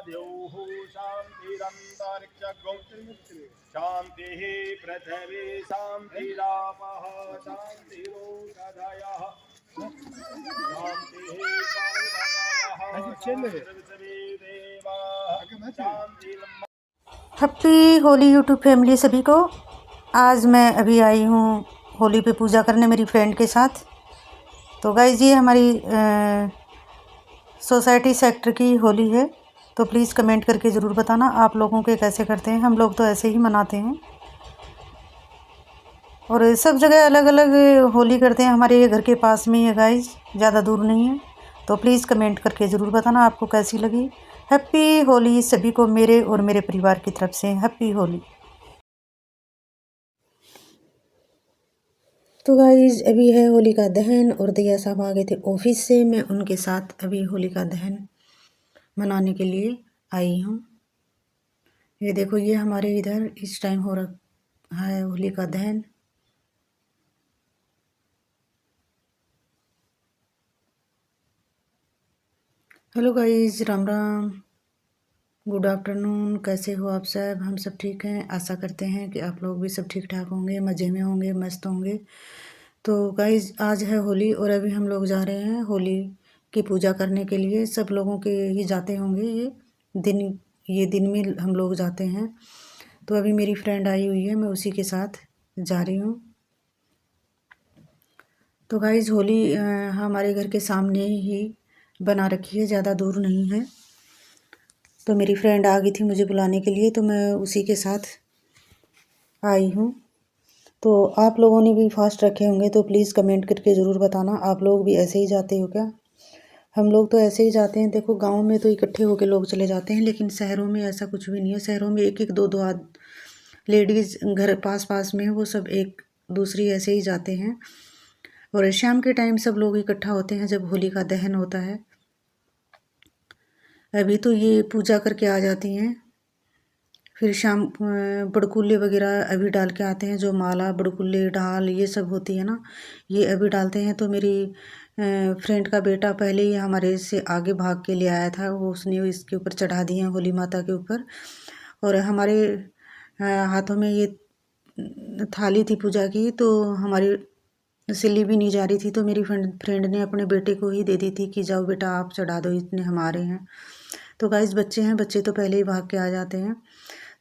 द्यौः शान्तिरन्तरिक्षगौ शान्तिः पृथिवी शान्तिरापः शान्तिरोषधयः शान्तिः हैप्पी होली यूट्यूब फैमिली सभी को। आज मैं अभी आई हूँ होली पे पूजा करने मेरी फ्रेंड के साथ। तो गाइज ये हमारी सोसाइटी सेक्टर की होली है। तो प्लीज़ कमेंट करके ज़रूर बताना आप लोगों के कैसे करते हैं। हम लोग तो ऐसे ही मनाते हैं और सब जगह अलग अलग होली करते हैं। हमारे ये घर के पास में ही है गाइज, ज़्यादा दूर नहीं है। तो प्लीज़ कमेंट करके ज़रूर बताना आपको कैसी लगी। हैप्पी होली सभी को मेरे और मेरे परिवार की तरफ से हैप्पी होली। तो गाइज अभी है होली का दहन और दैया साहब आ गए थे ऑफिस से। मैं उनके साथ अभी होली का दहन मनाने के लिए आई हूँ। ये देखो ये हमारे इधर इस टाइम हो रहा है होली का दहन। Hello guys, Ram Ram, good afternoon. कैसे हो आप सब? हम सब ठीक हैं। आशा करते हैं कि आप लोग भी सब ठीक ठाक होंगे, मज़े में होंगे, मस्त होंगे। तो गाइज आज है होली और अभी हम लोग जा रहे हैं होली की पूजा करने के लिए। सब लोगों के ही जाते होंगे ये दिन में हम लोग जाते हैं। तो अभी मेरी फ्रेंड आई हुई है, मैं उसी के साथ जा रही हूँ। तो गाइज होली हमारे घर के सामने ही बना रखी है, ज़्यादा दूर नहीं है। तो मेरी फ्रेंड आ गई थी मुझे बुलाने के लिए, तो मैं उसी के साथ आई हूँ। तो आप लोगों ने भी फास्ट रखे होंगे तो प्लीज़ कमेंट करके ज़रूर बताना आप लोग भी ऐसे ही जाते हो क्या? हम लोग तो ऐसे ही जाते हैं। देखो गांव में तो इकट्ठे होकर लोग चले जाते हैं, लेकिन शहरों में ऐसा कुछ भी नहीं है। शहरों में एक एक दो दो लेडीज़ घर पास पास में है, वो सब एक दूसरी ऐसे ही जाते हैं। और शाम के टाइम सब लोग इकट्ठा होते हैं जब होली का दहन होता है। अभी तो ये पूजा करके आ जाती हैं, फिर शाम बड़कुल्ले वगैरह अभी डाल के आते हैं। जो माला बड़कुल्ले ढाल ये सब होती है ना, ये अभी डालते हैं। तो मेरी फ्रेंड का बेटा पहले ही हमारे से आगे भाग के ले आया था, वो उसने इसके ऊपर चढ़ा दिए हैं होली माता के ऊपर। और हमारे हाथों में ये थाली थी पूजा की, तो हमारी सिली भी नहीं जा रही थी। तो मेरी फ्रेंड ने अपने बेटे को ही दे दी थी कि जाओ बेटा आप चढ़ा दो, इतने हमारे हैं। तो गाइस बच्चे हैं, बच्चे तो पहले ही भाग के आ जाते हैं।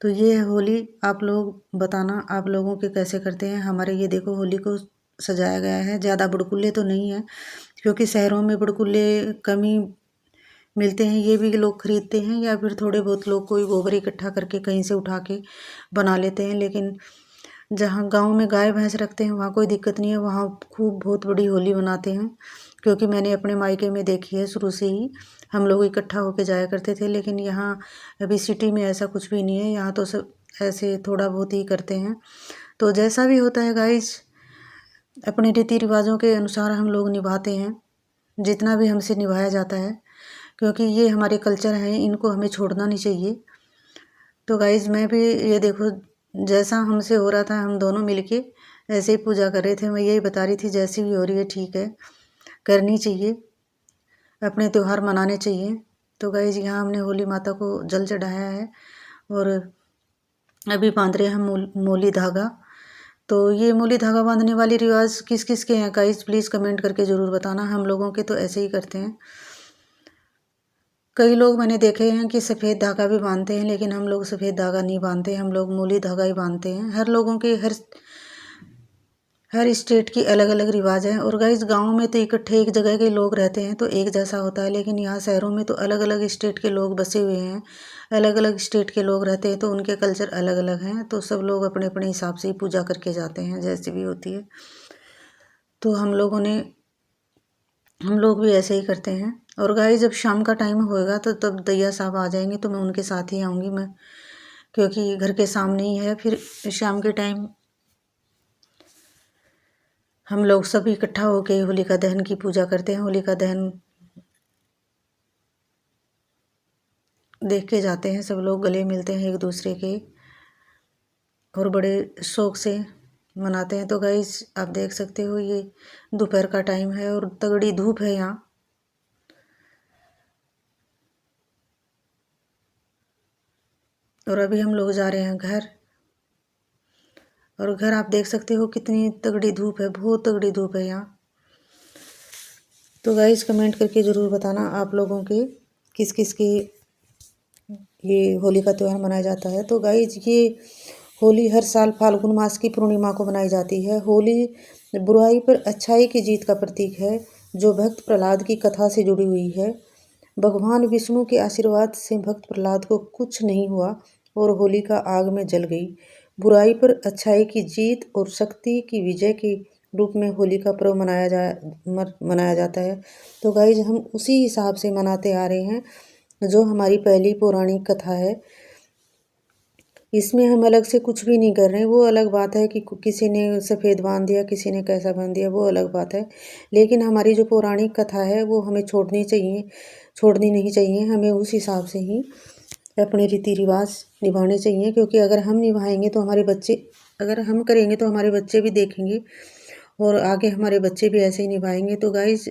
तो ये है होली। आप लोग बताना आप लोगों के कैसे करते हैं। हमारे ये देखो होली को सजाया गया है। ज़्यादा बुड़कुल्ले तो नहीं है, क्योंकि शहरों में बुड़कुल्ले कम ही मिलते हैं। ये भी लोग खरीदते हैं या फिर थोड़े बहुत लोग कोई गोबर इकट्ठा करके कहीं से उठा के बना लेते हैं। लेकिन जहाँ गांव में गाय भैंस रखते हैं वहाँ कोई दिक्कत नहीं है, वहाँ खूब बहुत बड़ी होली मनाते हैं। क्योंकि मैंने अपने मायके में देखी है, शुरू से ही हम लोग इकट्ठा होके जाया करते थे। लेकिन यहाँ अभी सिटी में ऐसा कुछ भी नहीं है, यहाँ तो सब ऐसे थोड़ा बहुत ही करते हैं। तो जैसा भी होता है गाइज, अपने रीति रिवाजों के अनुसार हम लोग निभाते हैं, जितना भी हमसे निभाया जाता है, क्योंकि ये हमारे कल्चर हैं, इनको हमें छोड़ना नहीं चाहिए। तो गाइज मैं भी ये देखो जैसा हमसे हो रहा था, हम दोनों मिलके ऐसे ही पूजा कर रहे थे। मैं यही बता रही थी जैसी भी हो रही है ठीक है, करनी चाहिए, अपने त्यौहार मनाने चाहिए। तो गाइज यहाँ हमने होली माता को जल चढ़ाया है और अभी बांध रहे हैं हम मोली धागा। तो ये मोली धागा बांधने वाली रिवाज किस किस के हैं गाइज प्लीज़ कमेंट करके ज़रूर बताना। हम लोगों के तो ऐसे ही करते हैं। कई लोग मैंने देखे हैं कि सफ़ेद धागा भी बांधते हैं, लेकिन हम लोग सफ़ेद धागा नहीं बांधते, हम लोग मूली धागा ही बांधते हैं। हर लोगों के हर स्टेट की अलग अलग रिवाज हैं। और गाइस गाँव में तो इकट्ठे एक जगह के लोग रहते हैं तो एक जैसा होता है, लेकिन यहाँ शहरों में तो अलग अलग स्टेट के लोग बसे हुए हैं, अलग अलग स्टेट के लोग रहते हैं, तो उनके कल्चर अलग अलग हैं। तो सब लोग अपने अपने हिसाब से ही पूजा करके जाते हैं जैसी भी होती है। तो हम लोग भी ऐसे ही करते हैं। और गाइस जब शाम का टाइम होएगा तो तब दैया साहब आ जाएंगे, तो मैं उनके साथ ही आऊँगी मैं, क्योंकि घर के सामने ही है। फिर शाम के टाइम हम लोग सब इकट्ठा होकर होलिका दहन की पूजा करते हैं। होलिका दहन देख के जाते हैं, सब लोग गले मिलते हैं एक दूसरे के और बड़े शौक से मनाते हैं। तो गाइस आप देख सकते हो ये दोपहर का टाइम है और तगड़ी धूप है यहाँ। और अभी हम लोग जा रहे हैं घर। और घर आप देख सकते हो कितनी तगड़ी धूप है, बहुत तगड़ी धूप है यहाँ। तो गाइस कमेंट करके ज़रूर बताना आप लोगों के किस किस के ये होली का त्यौहार मनाया जाता है। तो गाइस ये होली हर साल फाल्गुन मास की पूर्णिमा को मनाई जाती है। होली बुराई पर अच्छाई की जीत का प्रतीक है, जो भक्त प्रहलाद की कथा से जुड़ी हुई है। भगवान विष्णु के आशीर्वाद से भक्त प्रहलाद को कुछ नहीं हुआ और होलिका आग में जल गई। बुराई पर अच्छाई की जीत और शक्ति की विजय के रूप में होली का पर्व मनाया जाता है। तो गाइज हम उसी हिसाब से मनाते आ रहे हैं जो हमारी पहली पौराणिक कथा है। इसमें हम अलग से कुछ भी नहीं कर रहे हैं। वो अलग बात है कि किसी ने सफ़ेद बांध दिया, किसी ने कैसा बांध दिया, वो अलग बात है। लेकिन हमारी जो पौराणिक कथा है वो हमें छोड़नी नहीं चाहिए। हमें उस हिसाब से ही अपने रीति रिवाज निभाने चाहिए, क्योंकि अगर हम निभाएंगे तो अगर हम करेंगे तो हमारे बच्चे भी देखेंगे और आगे हमारे बच्चे भी ऐसे ही निभाएंगे। तो गाइज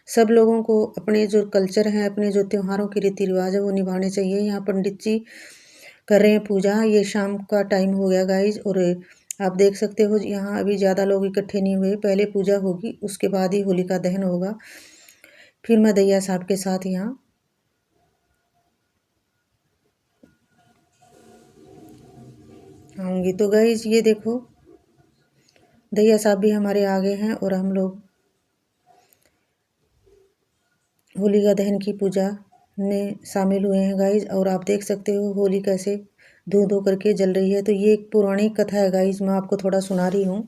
सब लोगों को अपने जो कल्चर हैं, अपने जो त्योहारों के रीति रिवाज है वो निभाने चाहिए। यहाँ पंडित जी कर रहे हैं पूजा। ये शाम का टाइम हो गया गाइज, और आप देख सकते हो यहाँ अभी ज़्यादा लोग इकट्ठे नहीं हुए। पहले पूजा होगी, उसके बाद ही होलिका दहन होगा। फिर मैं दैया साहब के साथ यहाँ आऊँगी। तो गाइज ये देखो दैया साहब भी हमारे आगे हैं और हम लोग होलिका दहन की पूजा में शामिल हुए हैं गाइज। और आप देख सकते हो होली कैसे धो धो करके जल रही है। तो ये एक पौराणिक कथा है गाइज, मैं आपको थोड़ा सुना रही हूँ।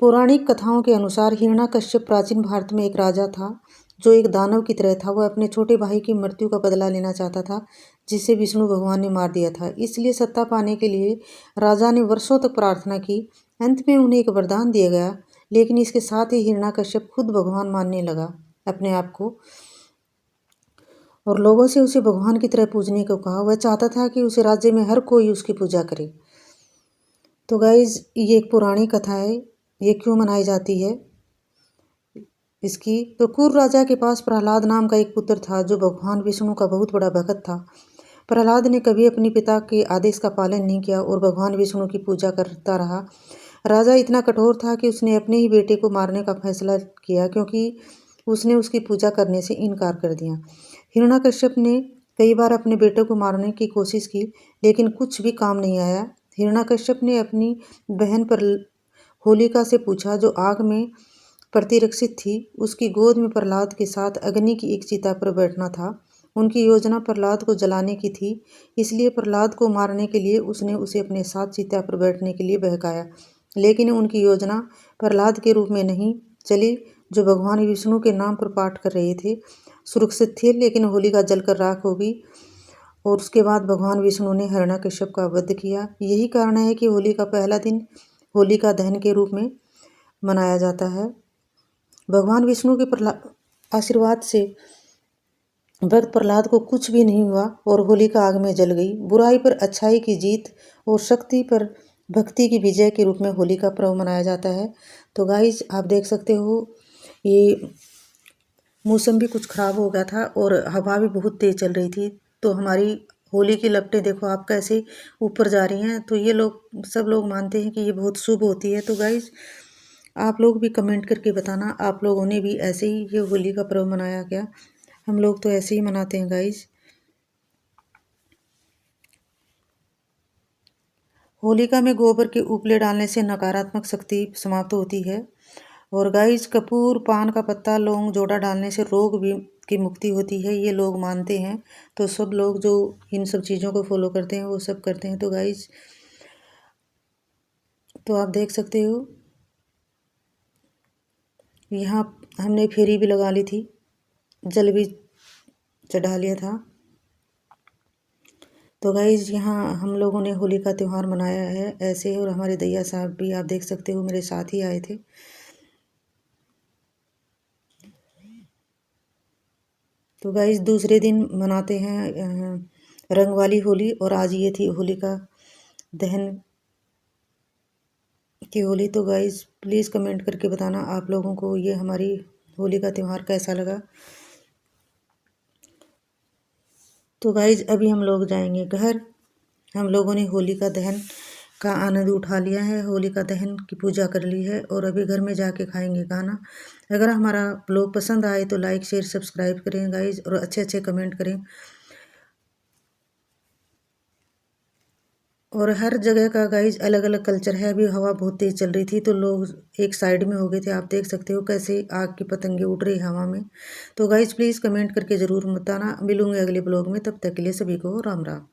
पौराणिक कथाओं के अनुसार हिरण्याकश्यप प्राचीन भारत में एक राजा था जो एक दानव की तरह था। वह अपने छोटे भाई की मृत्यु का बदला लेना चाहता था, जिसे विष्णु भगवान ने मार दिया था। इसलिए सत्ता पाने के लिए राजा ने वर्षों तक प्रार्थना की। अंत में उन्हें एक वरदान दिया गया, लेकिन इसके साथ ही हिरण्याकश्यप खुद भगवान मानने लगा अपने आप को, और लोगों से उसे भगवान की तरह पूजने को कहा। वह चाहता था कि उसे राज्य में हर कोई उसकी पूजा करे। तो गाइज ये एक पुरानी कथा है। ये क्यों मनाई जाती है इसकी, तो कुरु राजा के पास प्रहलाद नाम का एक पुत्र था जो भगवान विष्णु का बहुत बड़ा भक्त था। प्रहलाद ने कभी अपने पिता के आदेश का पालन नहीं किया और भगवान विष्णु की पूजा करता रहा। राजा इतना कठोर था कि उसने अपने ही बेटे को मारने का फैसला किया, क्योंकि उसने उसकी पूजा करने से इनकार कर दिया। हिरण्याकश्यप ने कई बार अपने बेटे को मारने की कोशिश की, लेकिन कुछ भी काम नहीं आया। हिरण्याकश्यप ने अपनी बहन पर होलिका से पूछा, जो आग में प्रतिरक्षित थी। उसकी गोद में प्रहलाद के साथ अग्नि की एक चिता पर बैठना था। उनकी योजना प्रहलाद को जलाने की थी, इसलिए प्रहलाद को मारने के लिए उसने उसे अपने साथ चिता पर बैठने के लिए बहकाया। लेकिन उनकी योजना प्रहलाद के रूप में नहीं चली, जो भगवान विष्णु के नाम पर पाठ कर रहे थे। सुरक्षित थे, लेकिन होलिका जलकर राख हो गई और उसके बाद भगवान विष्णु ने हिरण्याकश्यप का वध किया। यही कारण है कि होली का पहला दिन होलिका दहन के रूप में मनाया जाता है। भगवान विष्णु के आशीर्वाद से भक्त प्रहलाद को कुछ भी नहीं हुआ और होलिका आग में जल गई। बुराई पर अच्छाई की जीत और शक्ति पर भक्ति की विजय के रूप में होली का पर्व मनाया जाता है। तो गाइज आप देख सकते हो ये मौसम भी कुछ ख़राब हो गया था और हवा भी बहुत तेज़ चल रही थी, तो हमारी होली की लपटें देखो आप कैसे ऊपर जा रही हैं। तो ये सब लोग मानते हैं कि ये बहुत शुभ होती है। तो गाइज आप लोग भी कमेंट करके बताना, आप लोगों ने भी ऐसे ही ये होली का पर्व मनाया क्या? हम लोग तो ऐसे ही मनाते हैं गाइज। होलिका में गोबर के उपले डालने से नकारात्मक शक्ति समाप्त होती है। और गाइज कपूर, पान का पत्ता, लौंग, जोड़ा डालने से रोग भी की मुक्ति होती है, ये लोग मानते हैं। तो सब लोग जो इन सब चीज़ों को फॉलो करते हैं वो सब करते हैं। तो गाइज तो आप देख सकते हो यहाँ हमने फेरी भी लगा ली थी, जल भी चढ़ा लिया था। तो गाइज यहाँ हम लोगों ने होली का त्यौहार मनाया है ऐसे, और हमारे दैया साहब भी आप देख सकते हो मेरे साथ ही आए थे। तो गाइज दूसरे दिन मनाते हैं रंग वाली होली, और आज ये थी होलिका दहन की होली। तो गाइज प्लीज़ कमेंट करके बताना आप लोगों को ये हमारी होली का त्यौहार कैसा लगा। तो गाइज अभी हम लोग जाएंगे घर, हम लोगों ने होलिका दहन का आनंद उठा लिया है, होलिका दहन की पूजा कर ली है और अभी घर में जाके खाएंगे खाना। अगर हमारा ब्लॉग पसंद आए तो लाइक शेयर सब्सक्राइब करें गाइज, और अच्छे अच्छे कमेंट करें। और हर जगह का गाइज अलग अलग कल्चर है। अभी हवा बहुत तेज चल रही थी तो लोग एक साइड में हो गए थे। आप देख सकते हो कैसे आग की पतंगे उड़ रही हवा में। तो गाइज प्लीज़ कमेंट करके ज़रूर बताना। मिलूंगे अगले ब्लॉग में, तब तक के लिए सभी को राम राम।